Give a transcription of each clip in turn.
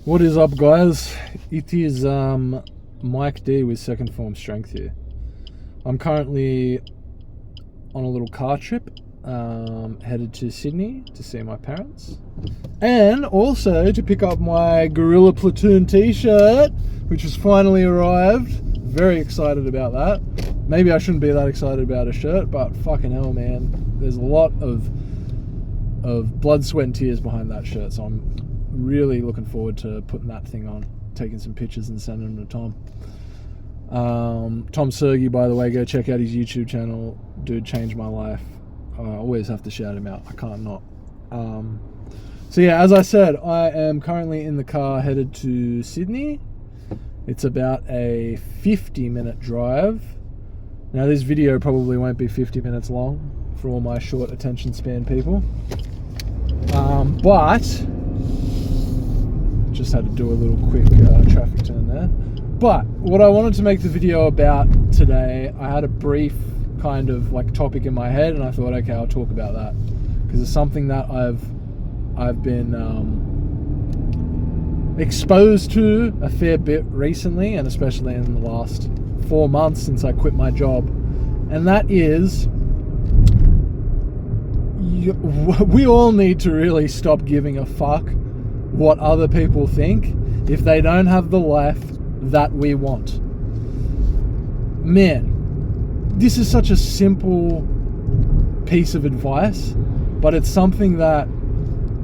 What is up, guys? It is Mike D with Second Form Strength here. I'm currently on a little car trip, headed to Sydney to see my parents, and also to pick up my Gorilla Platoon t-shirt, which has finally arrived. Very excited about that. Maybe I shouldn't be that excited about a shirt, but fucking hell, man. There's a lot of blood, sweat and tears behind that shirt, so I'm really looking forward to putting that thing on, taking some pictures and sending them to Tom. Tom Sergi, by the way, go check out his YouTube channel. Dude changed my life. I always have to shout him out. I can't not. So yeah, as I said, I am currently in the car headed to Sydney. It's about a 50-minute drive. Now this video probably won't be 50 minutes long for all my short attention span people. But just had to do a little quick traffic turn there. But what I wanted to make the video about today, I had a brief kind of like topic in my head, and I thought, okay, I'll talk about that because it's something that I've been exposed to a fair bit recently, and especially in the last 4 months since I quit my job, and that is we all need to really stop giving a fuck what other people think if they don't have the life that we want. Man, this is such a simple piece of advice, but it's something that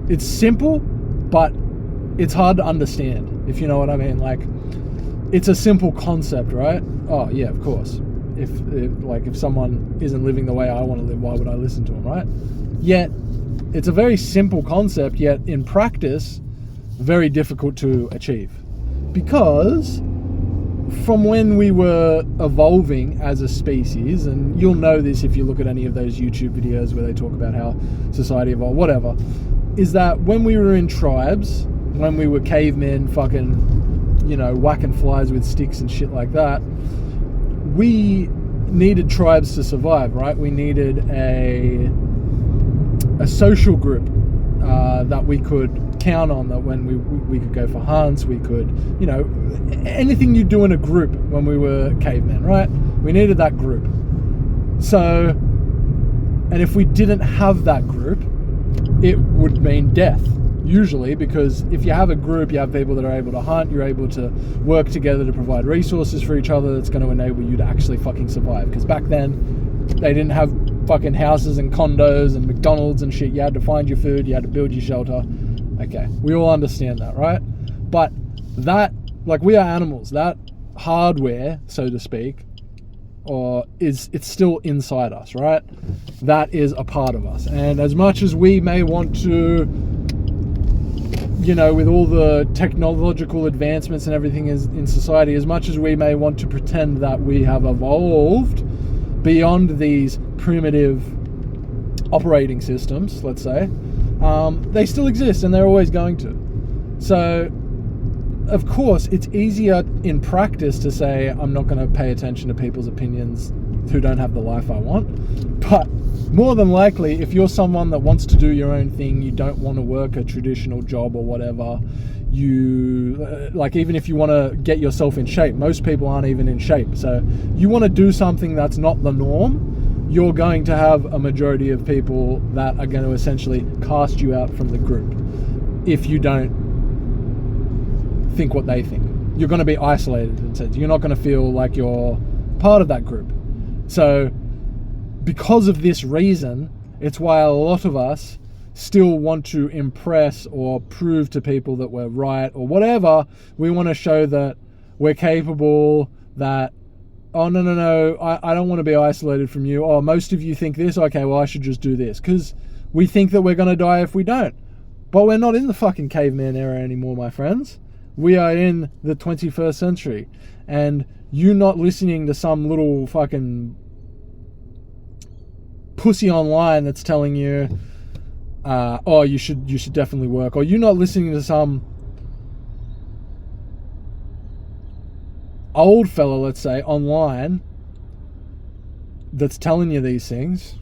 it's simple, but it's hard to understand, if you know what I mean. Like, it's a simple concept, right? Oh yeah, of course. If someone isn't living the way I want to live, why would I listen to them, right? Yet it's a very simple concept, yet in practice very difficult to achieve, because from when we were evolving as a species, and you'll know this if you look at any of those YouTube videos where they talk about how society evolved, whatever, is that when we were in tribes, when we were cavemen fucking, you know, whacking flies with sticks and shit like that, we needed tribes to survive, right? We needed a social group that we could count on, that when we could go for hunts, we could, you know, anything you do in a group when we were cavemen, right? We needed that group. So, and if we didn't have that group, it would mean death, usually, because if you have a group, you have people that are able to hunt, you're able to work together to provide resources for each other that's going to enable you to actually fucking survive. Because back then, they didn't have fucking houses and condos and McDonald's and shit. You had to find your food, you had to build your shelter. Okay, we all understand that, right? But that, like, we are animals. That hardware, so to speak, it's still inside us, right? That is a part of us. And as much as we may want to, you know, with all the technological advancements and everything in society, as much as we may want to pretend that we have evolved beyond these primitive operating systems, let's say, they still exist, and they're always going to. So, of course, it's easier in practice to say, I'm not going to pay attention to people's opinions who don't have the life I want. But more than likely, if you're someone that wants to do your own thing, you don't want to work a traditional job or whatever, you, like, even if you want to get yourself in shape, most people aren't even in shape. So you want to do something that's not the norm, you're going to have a majority of people that are going to essentially cast you out from the group if you don't think what they think. You're going to be isolated instead. You're not going to feel like you're part of that group. So because of this reason, it's why a lot of us still want to impress or prove to people that we're right or whatever. We want to show that we're capable, that, oh, no, I don't want to be isolated from you. Oh, most of you think this. Okay, well, I should just do this. Because we think that we're going to die if we don't. But we're not in the fucking caveman era anymore, my friends. We are in the 21st century. And you not listening to some little fucking pussy online that's telling you, oh, you should definitely work. Or you not listening to some old fella, let's say, online that's telling you these things.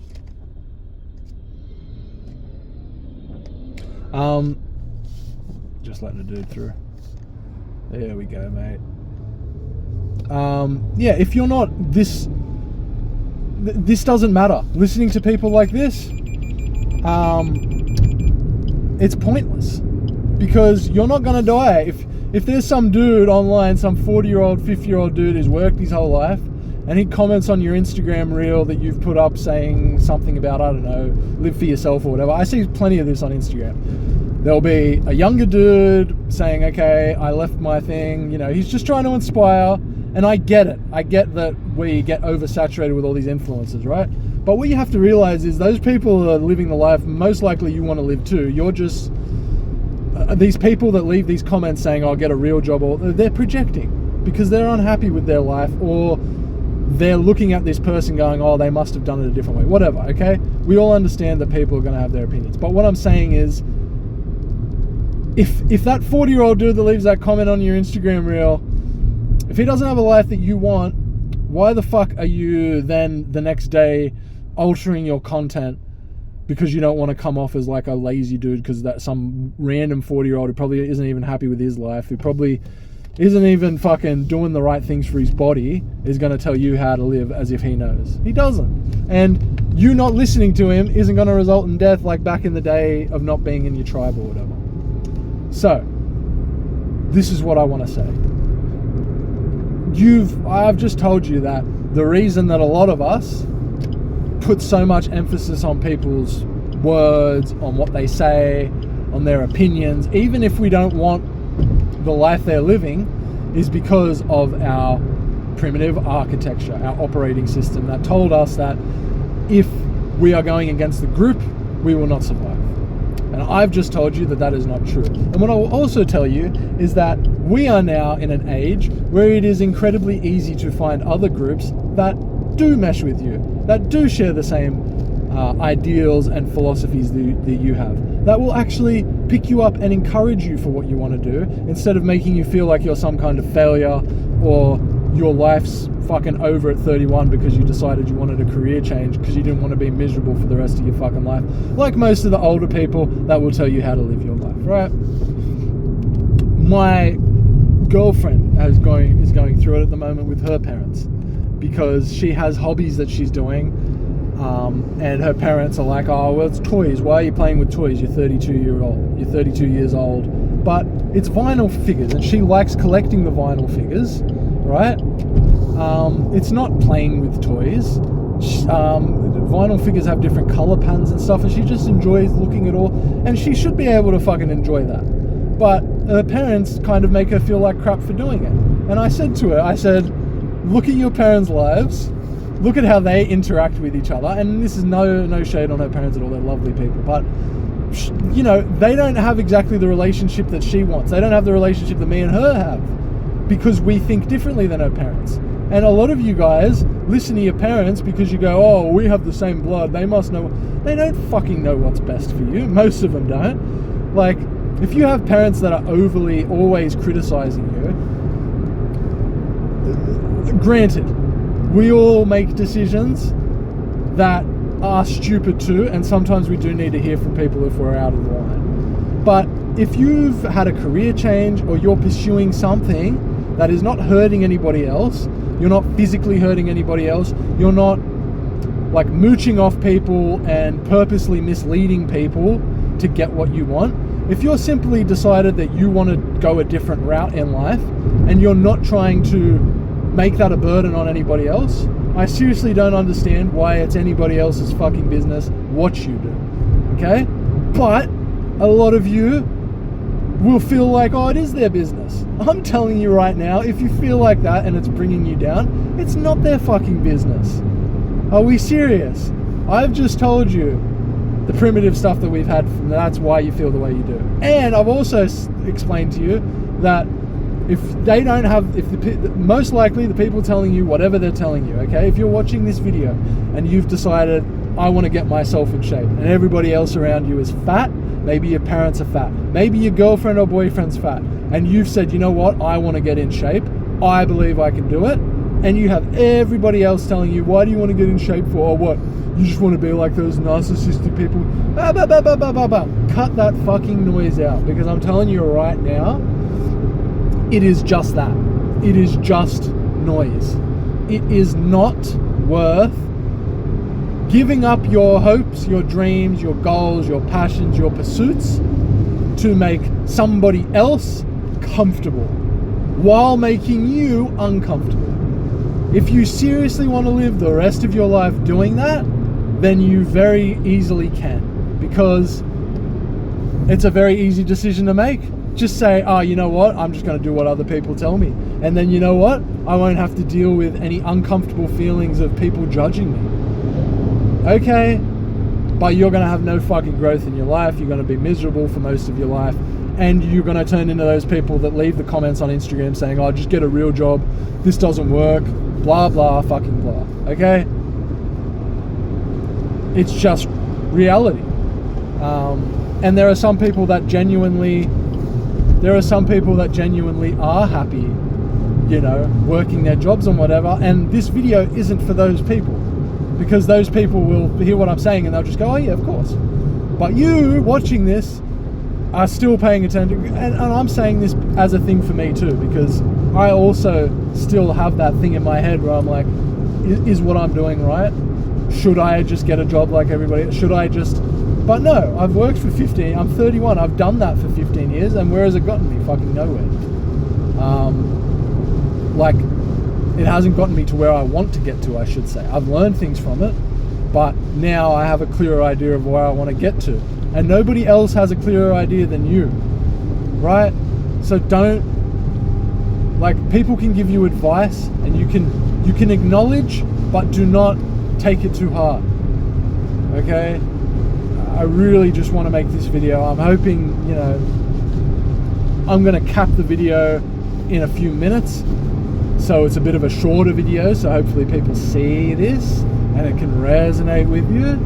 Just letting a dude through. There we go, mate. Yeah, if you're not this doesn't matter. Listening to people like this, it's pointless, because you're not gonna die. If there's some dude online, some 40-year-old, 50-year-old dude who's worked his whole life, and he comments on your Instagram reel that you've put up saying something about, I don't know, live for yourself or whatever. I see plenty of this on Instagram. There'll be a younger dude saying, okay, I left my thing, he's just trying to inspire. And I get it. I get that we get oversaturated with all these influencers, right? But what you have to realize is those people are living the life most likely you want to live too. You're just... these people that leave these comments saying, I'll get a real job, or they're projecting because they're unhappy with their life, or they're looking at this person going, oh, they must have done it a different way. Whatever, okay? We all understand that people are going to have their opinions. But what I'm saying is, if that 40-year-old dude that leaves that comment on your Instagram reel, if he doesn't have a life that you want, why the fuck are you then the next day altering your content because you don't want to come off as like a lazy dude because that some random 40-year-old who probably isn't even happy with his life, who probably isn't even fucking doing the right things for his body, is going to tell you how to live as if he knows. He doesn't. And you not listening to him isn't going to result in death like back in the day of not being in your tribe or whatever. So, this is what I want to say. I've just told you that the reason that a lot of us put so much emphasis on people's words, on what they say, on their opinions, even if we don't want the life they're living, is because of our primitive architecture, our operating system that told us that if we are going against the group, we will not survive. And I've just told you that that is not true. And what I will also tell you is that we are now in an age where it is incredibly easy to find other groups that do mesh with you, that do share the same ideals and philosophies that you have, that will actually pick you up and encourage you for what you want to do, instead of making you feel like you're some kind of failure or your life's fucking over at 31 because you decided you wanted a career change because you didn't want to be miserable for the rest of your fucking life, like most of the older people that will tell you how to live your life, right? My girlfriend is going through it at the moment with her parents because she has hobbies that she's doing, and her parents are like, oh, well, it's toys. Why are you playing with toys? You're 32 years old. But it's vinyl figures, and she likes collecting the vinyl figures, right? It's not playing with toys. Vinyl figures have different color patterns and stuff, and she just enjoys looking at all, and she should be able to fucking enjoy that. But her parents kind of make her feel like crap for doing it. And I said to her, look at your parents' lives, look at how they interact with each other, and this is no shade on her parents at all, they're lovely people, but they don't have exactly the relationship that she wants. They don't have the relationship that me and her have, because we think differently than her parents. And a lot of you guys listen to your parents because you go, oh, we have the same blood, they must know. They don't fucking know what's best for you. Most of them don't. Like, if you have parents that are overly always criticizing you, granted, we all make decisions that are stupid too, and sometimes we do need to hear from people if we're out of the line. But if you've had a career change, or you're pursuing something that is not hurting anybody else, you're not physically hurting anybody else, you're not like mooching off people and purposely misleading people to get what you want. If you're simply decided that you want to go a different route in life, and you're not trying to make that a burden on anybody else, I seriously don't understand why it's anybody else's fucking business what you do, okay? But a lot of you will feel like, oh, it is their business. I'm telling you right now, if you feel like that and it's bringing you down, it's not their fucking business. Are we serious? I've just told you the primitive stuff that we've had, that's why you feel the way you do. And I've also explained to you that if they don't have, most likely the people telling you whatever they're telling you, okay? If you're watching this video and you've decided, I want to get myself in shape, and everybody else around you is fat, maybe your parents are fat, maybe your girlfriend or boyfriend's fat, and you've said, you know what, I want to get in shape, I believe I can do it, and you have everybody else telling you, why do you want to get in shape for, or what? You just want to be like those narcissistic people. Cut that fucking noise out, because I'm telling you right now, it is just that. It is just noise. It is not worth giving up your hopes, your dreams, your goals, your passions, your pursuits to make somebody else comfortable while making you uncomfortable. If you seriously want to live the rest of your life doing that, then you very easily can, because it's a very easy decision to make. Just say, oh, you know what? I'm just going to do what other people tell me. And then you know what? I won't have to deal with any uncomfortable feelings of people judging me. Okay, but you're going to have no fucking growth in your life. You're going to be miserable for most of your life. And you're going to turn into those people that leave the comments on Instagram saying, oh, just get a real job. This doesn't work. Blah, blah, fucking blah. Okay? It's just reality. And there are some people that genuinely are happy, you know, working their jobs and whatever. And this video isn't for those people, because those people will hear what I'm saying and they'll just go, oh yeah, of course. But you watching this are still paying attention. And I'm saying this as a thing for me too, because I also still have that thing in my head where I'm like, is what I'm doing right? Should I just get a job like everybody? Should I just... But no, I've worked for 15, I'm 31, I've done that for 15 years, and where has it gotten me? Fucking nowhere. Like, it hasn't gotten me to where I want to get to, I should say. I've learned things from it, but now I have a clearer idea of where I want to get to. And nobody else has a clearer idea than you, right? So don't, like, people can give you advice, and you can acknowledge, but do not take it too hard, okay? I really just want to make this video. I'm hoping, you know, I'm going to cap the video in a few minutes, so it's a bit of a shorter video, so hopefully people see this and it can resonate with you.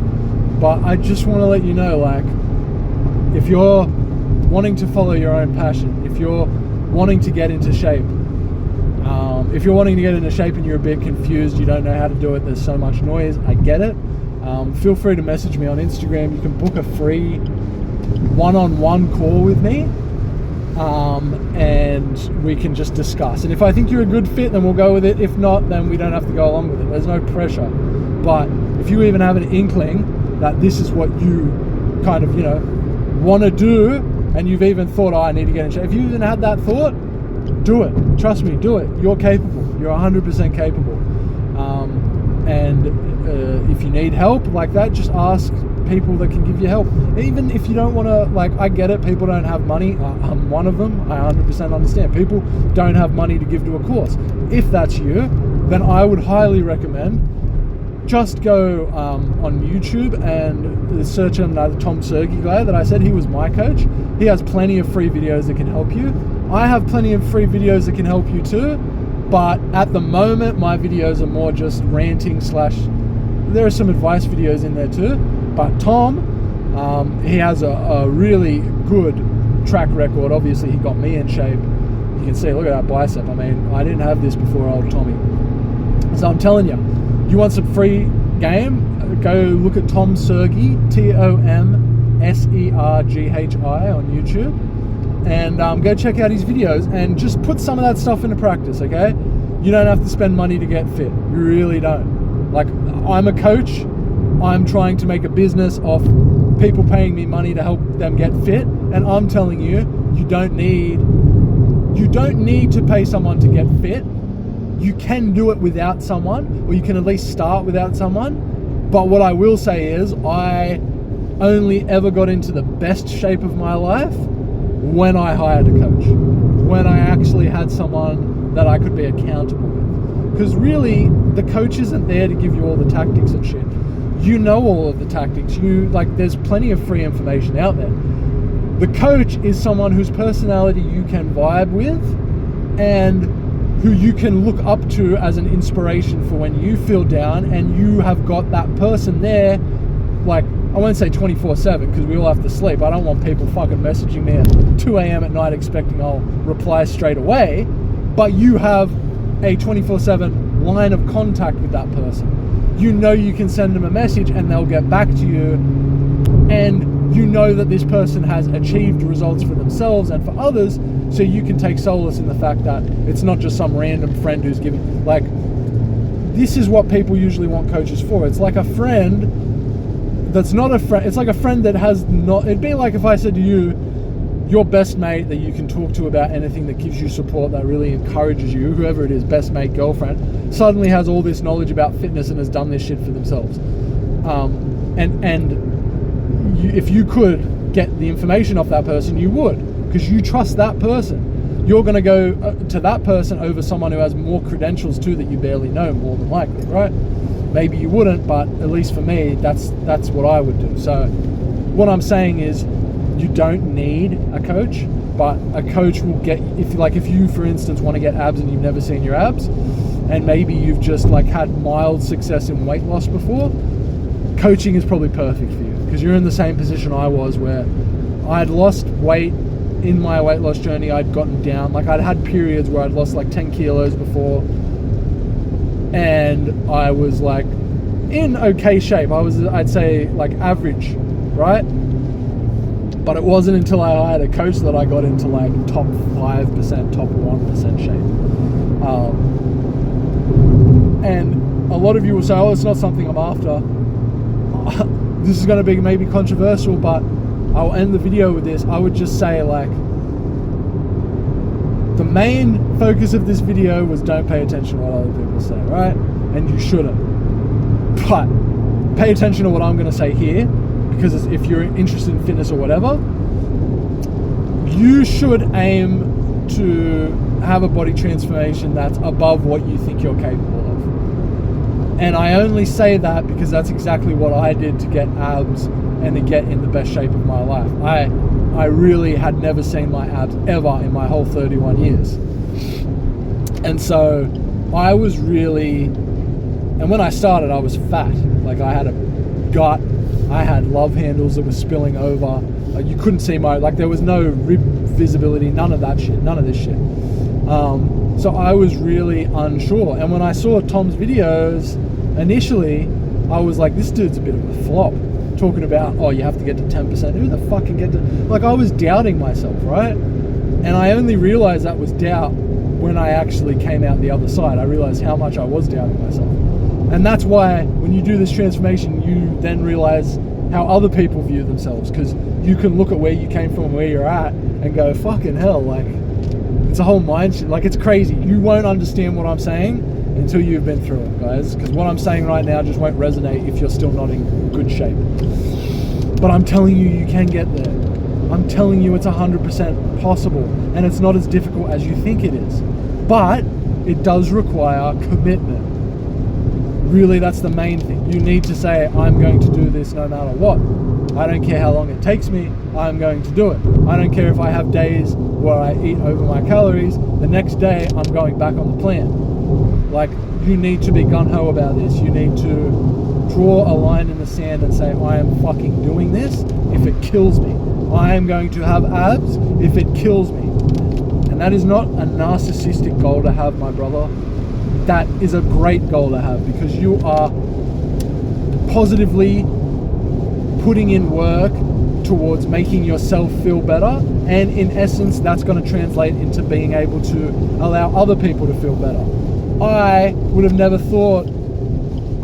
But I just want to let you know, like, if you're wanting to follow your own passion, if you're wanting to get into shape, if you're wanting to get into shape and you're a bit confused, you don't know how to do it, there's so much noise, I get it. Feel free to message me on Instagram. You can book a free one-on-one call with me, and we can just discuss. And if I think you're a good fit, then we'll go with it. If not, then we don't have to go along with it. There's no pressure. But if you even have an inkling that this is what you kind of, you know, want to do, and you've even thought, oh, I need to get in shape. If you even had that thought, do it. Trust me, do it. You're capable. You're 100% capable. If you need help like that, just ask people that can give you help. Even if you don't want to, like, I get it, people don't have money. I'm one of them. I 100% understand. People don't have money to give to a course. If that's you, then I would highly recommend just go on YouTube and search on the Tom Sergi guy that I said. He was my coach. He has plenty of free videos that can help you. I have plenty of free videos that can help you too. But at the moment, my videos are more just ranting / there are some advice videos in there too. But Tom, he has a really good track record. Obviously, he got me in shape. You can see, look at that bicep. I mean, I didn't have this before old Tommy. So I'm telling you, you want some free game? Go look at Tom Sergi, TomSerghi on YouTube. And go check out his videos and just put some of that stuff into practice, okay? You don't have to spend money to get fit. You really don't. Like, I'm a coach. I'm trying to make a business off people paying me money to help them get fit. And I'm telling you, you don't need to pay someone to get fit. You can do it without someone, or you can at least start without someone. But what I will say is, I only ever got into the best shape of my life when I hired a coach, when I actually had someone that I could be accountable with. Because really, the coach isn't there to give you all the tactics and shit. You know all of the tactics. There's plenty of free information out there. The coach is someone whose personality you can vibe with, and who you can look up to as an inspiration for when you feel down, and you have got that person there, like, I won't say 24/7 because we all have to sleep. I don't want people fucking messaging me at 2 a.m. at night expecting I'll reply straight away. But you have a 24/7 line of contact with that person. You know you can send them a message and they'll get back to you, and you know that this person has achieved results for themselves and for others, so you can take solace in the fact that it's not just some random friend who's giving, like, this is what people usually want coaches for. It's like a friend that's not a friend. It's like a friend that has not, it'd be like if I said to you, your best mate that you can talk to about anything, that gives you support, that really encourages you, whoever it is, best mate, girlfriend, suddenly has all this knowledge about fitness and has done this shit for themselves. If you could get the information off that person, you would, because you trust that person. You're going to go to that person over someone who has more credentials too that you barely know, more than likely, right? Maybe you wouldn't, but at least for me, that's what I would do. So what I'm saying is, you don't need a coach, but a coach will get, if you, for instance, want to get abs and you've never seen your abs, and maybe you've just like had mild success in weight loss before, coaching is probably perfect for you, because you're in the same position I was, where I'd lost weight in my weight loss journey. I'd gotten down, like I'd had periods where I'd lost like 10 kilos before, and I was like in okay shape. I was, I'd say, like average, right? But it wasn't until I had a coach that I got into like top 5%, top 1% shape. And a lot of you will say, oh, it's not something I'm after. This is going to be maybe controversial, but I'll end the video with this. I would just say, like, the main focus of this video was don't pay attention to what other people say, right? And you shouldn't. But pay attention to what I'm going to say here, because if you're interested in fitness or whatever, you should aim to have a body transformation that's above what you think you're capable of. And I only say that because that's exactly what I did to get abs and to get in the best shape of my life. I really had never seen my abs ever in my whole 31 years. And so I was really, and when I started, I was fat. Like, I had a gut, I had love handles that were spilling over. You couldn't see there was no rib visibility, none of that shit, none of this shit. So I was really unsure. And when I saw Tom's videos initially, I was like, this dude's a bit of a flop. Talking about, oh, you have to get to 10%. Who the fuck can get to... Like, I was doubting myself, right? And I only realized that was doubt when I actually came out the other side. I realized how much I was doubting myself. And that's why when you do this transformation, you then realize how other people view themselves, because you can look at where you came from and where you're at and go, fucking hell, like, it's a whole mind shit. Like, it's crazy. You won't understand what I'm saying until you've been through it, guys, because what I'm saying right now just won't resonate if you're still not in good shape. But I'm telling you, you can get there. I'm telling you, it's 100% possible, and it's not as difficult as you think it is. But it does require commitment. Really, that's the main thing. You need to say, I'm going to do this no matter what. I don't care how long it takes me, I'm going to do it. I don't care if I have days where I eat over my calories, the next day I'm going back on the plan. Like, you need to be gung-ho about this. You need to draw a line in the sand and say, I am fucking doing this if it kills me. I am going to have abs if it kills me. And that is not a narcissistic goal to have, my brother. That is a great goal to have, because you are positively putting in work towards making yourself feel better, and in essence that's going to translate into being able to allow other people to feel better. I would have never thought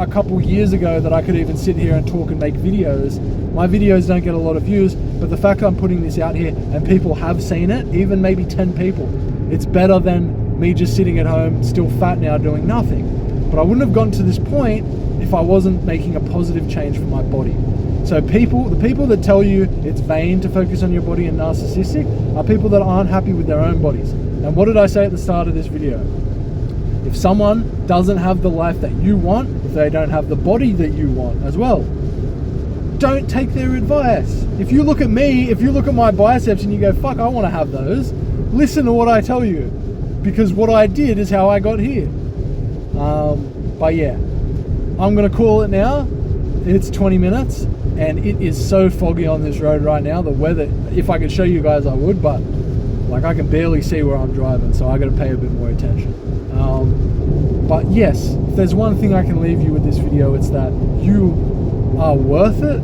a couple years ago that I could even sit here and talk and make videos. My videos don't get a lot of views, but the fact I'm putting this out here and people have seen it, even maybe 10 people, it's better than me just sitting at home, still fat now, doing nothing. But I wouldn't have gotten to this point if I wasn't making a positive change for my body. So the people that tell you it's vain to focus on your body and narcissistic are people that aren't happy with their own bodies. And what did I say at the start of this video? If someone doesn't have the life that you want, if they don't have the body that you want as well, don't take their advice. If you look at me, if you look at my biceps and you go, fuck, I want to have those, listen to what I tell you, because what I did is how I got here. But yeah, I'm gonna call it now. It's 20 minutes and it is so foggy on this road right now. The weather, if I could show you guys I would, but like I can barely see where I'm driving, so I gotta pay a bit more attention. But yes, if there's one thing I can leave you with this video, it's that you are worth it.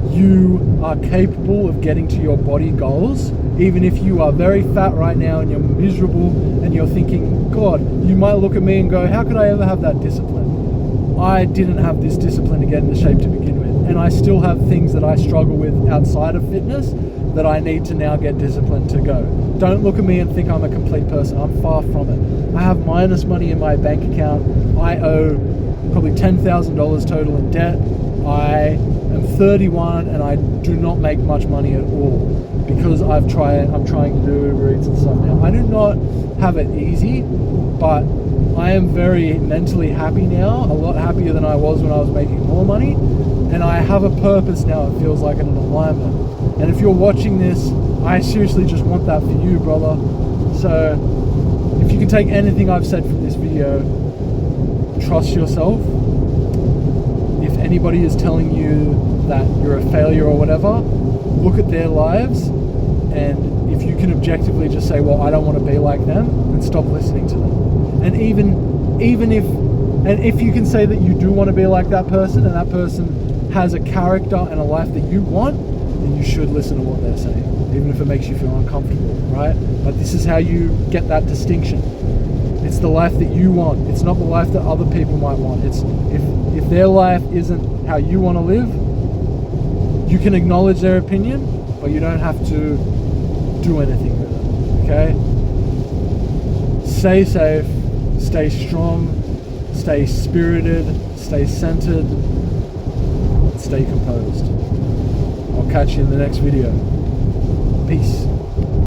you are capable of getting to your body goals. Even if you are very fat right now and you're miserable and you're thinking, God, you might look at me and go, how could I ever have that discipline? I didn't have this discipline to get into shape to begin with. And I still have things that I struggle with outside of fitness that I need to now get disciplined to go. Don't look at me and think I'm a complete person. I'm far from it. I have minus money in my bank account. I owe probably $10,000 total in debt. I am 31 and I do not make much money at all because I'm trying to do Uber Eats and stuff now. I do not have it easy, but I am very mentally happy now, a lot happier than I was when I was making more money, and I have a purpose now. It feels like an alignment. And if you're watching this, I seriously just want that for you, brother. So if you can take anything I've said from this video, trust yourself. If anybody is telling you that you're a failure or whatever, look at their lives, and if you can objectively just say, well, I don't want to be like them, then stop listening to them. And even if you can say that you do want to be like that person, and that person has a character and a life that you want, then you should listen to what they're saying, even if it makes you feel uncomfortable, right? But this is how you get that distinction. It's the life that you want. It's not the life that other people might want. It's if their life isn't how you want to live, you can acknowledge their opinion, but you don't have to do anything with it, okay? Stay safe, stay strong, stay spirited, stay centered, stay composed. I'll catch you in the next video. Peace.